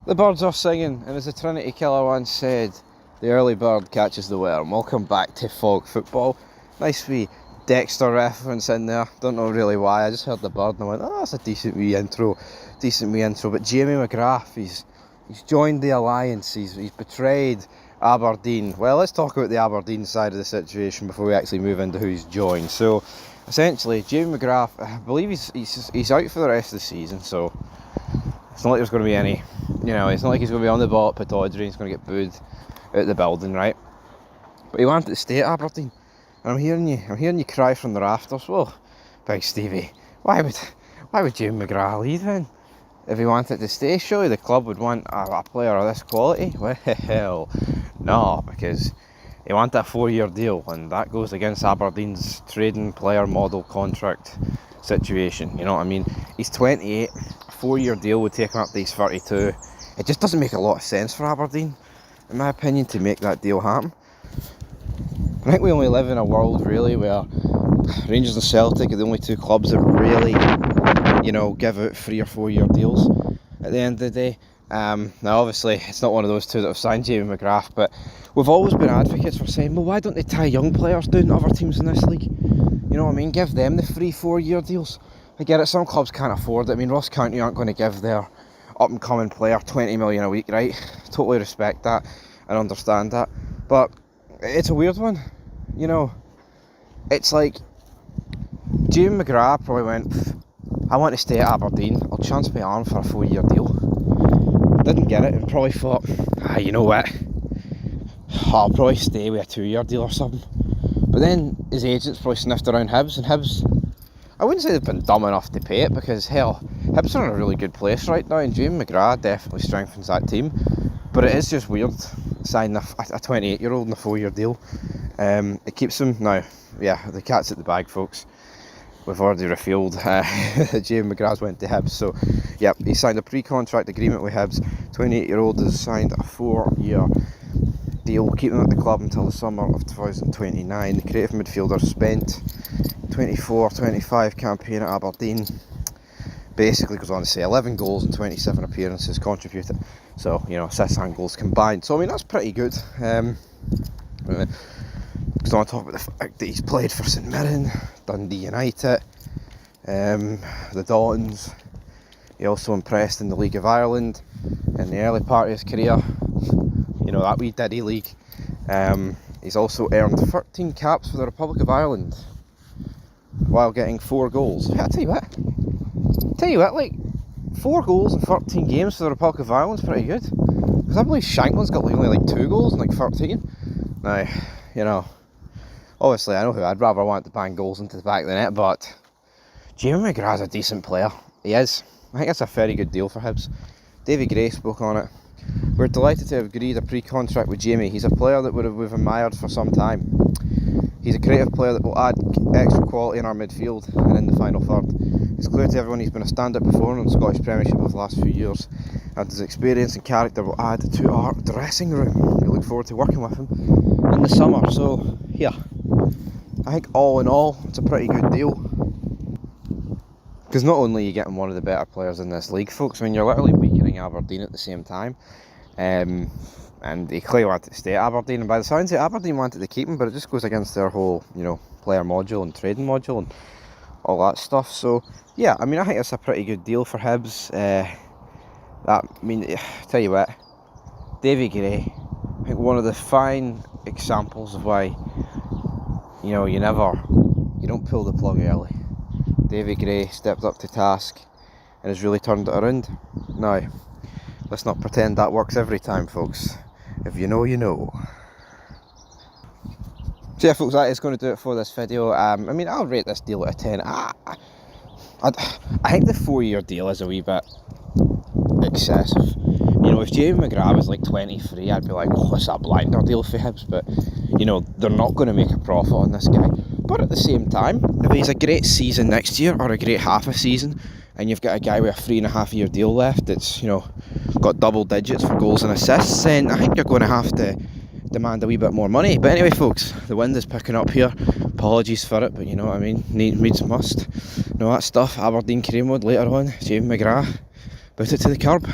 The birds are singing, and as the Trinity killer once said, the early bird catches the worm. Welcome back to Fog Football. Nice wee Dexter reference in there. Don't know really why, I just heard the bird and I went, oh, that's a decent wee intro. But Jamie Mcgrath, he's joined the alliance, he's betrayed Aberdeen. Well, let's talk about the Aberdeen side of the situation before we actually move into who's joined. So, essentially, Jamie Mcgrath, I believe he's out for the rest of the season, so it's not like there's going to be any, it's not like he's going to be on the ball at Pittodrie and he's going to get booed out the building, right? But he wanted to stay at Aberdeen, and I'm hearing you cry from the rafters. Well, Big Stevie, why would Jamie Mcgrath leave then? If he wanted to stay, surely the club would want a player of this quality? Well, no, because he wanted a 4-year deal, and that goes against Aberdeen's trading player model contract situation. You know what I mean? He's 28. A 4-year deal would take him up to he's 32. It just doesn't make a lot of sense for Aberdeen, in my opinion, to make that deal happen. I think we only live in a world really where Rangers and Celtic are the only two clubs that really, give out 3 or 4 year deals at the end of the day. Now obviously it's not one of those two that have signed Jamie Mcgrath, but we've always been advocates for saying, well, why don't they tie young players down to other teams in this league? You know what I mean? Give them the 3-4 year deals. I get it, some clubs can't afford it. I mean, Ross County aren't going to give their up and coming player 20 million a week, right? Totally respect that and understand that, but it's a weird one. It's like Jamie Mcgrath probably went, I want to stay at Aberdeen, I'll chance my arm for a 4-year deal. Didn't get it and probably thought, you know what, I'll probably stay with a 2-year deal or something. But then his agents probably sniffed around Hibs, and Hibs, I wouldn't say they've been dumb enough to pay it, because hell, Hibs are in a really good place right now, and Jamie Mcgrath definitely strengthens that team. But it is just weird signing a 28-year-old in a 4-year deal. It keeps him, now, yeah, the cat's at the bag, folks. We've already revealed Jamie Mcgrath went to Hibs, so yeah, he signed a pre-contract agreement with Hibs. 28-year-old has signed a 4-year deal, keeping him at the club until the summer of 2029. The creative midfielder spent 24-25 campaign at Aberdeen. Basically goes on to say 11 goals and 27 appearances contributed. So, assists and goals combined. So, I mean, that's pretty good. Because I want to talk about the fact that he's played for St Mirren, Dundee United, the Dons. He also impressed in the League of Ireland in the early part of his career. That wee Diddy League. He's also earned 13 caps for the Republic of Ireland while getting 4 goals. I tell you what, like 4 goals in 13 games for the Republic of Ireland's pretty good. Because I believe Shankland's got only 2 goals in 13. Now, obviously I know who I'd rather want to bang goals into the back of the net, but Jamie Mcgrath's a decent player. He is. I think that's a very good deal for Hibs. Davy Gray spoke on it. We're delighted to have agreed a pre-contract with Jamie. He's a player that we've admired for some time. He's a creative player that will add extra quality in our midfield and in the final third. It's clear to everyone he's been a standout performer in the Scottish Premiership over the last few years, and his experience and character will add to our dressing room. We look forward to working with him in the summer. So, yeah, I think all in all, it's a pretty good deal. Because not only are you getting one of the better players in this league, folks, I mean, you're literally weakening Aberdeen at the same time. And he clearly wanted to stay at Aberdeen, and by the sounds of it, Aberdeen wanted to keep him, but it just goes against their whole, player module and trading module and all that stuff. So, yeah, I mean, I think it's a pretty good deal for Hibs. Tell you what, Davy Gray, I think one of the fine examples of why, you don't pull the plug early. Davy Gray stepped up to task and has really turned it around. Now, let's not pretend that works every time, folks. If you know, you know. So yeah, folks, that is going to do it for this video. I'll rate this deal at a 10. I think the 4-year deal is a wee bit excessive. If Jamie Mcgrath was 23, I'd be like, oh, it's a blinder deal for Hibs. But, they're not going to make a profit on this guy. But at the same time, if he's a great season next year, or a great half a season, and you've got a guy with a 3.5-year deal left that's, got double digits for goals and assists, then I think you're going to have to demand a wee bit more money. But anyway, folks, the wind is picking up here. Apologies for it, but you know what I mean. Needs must. That stuff. Aberdeen career mode later on. Jamie Mcgrath. Put it to the curb.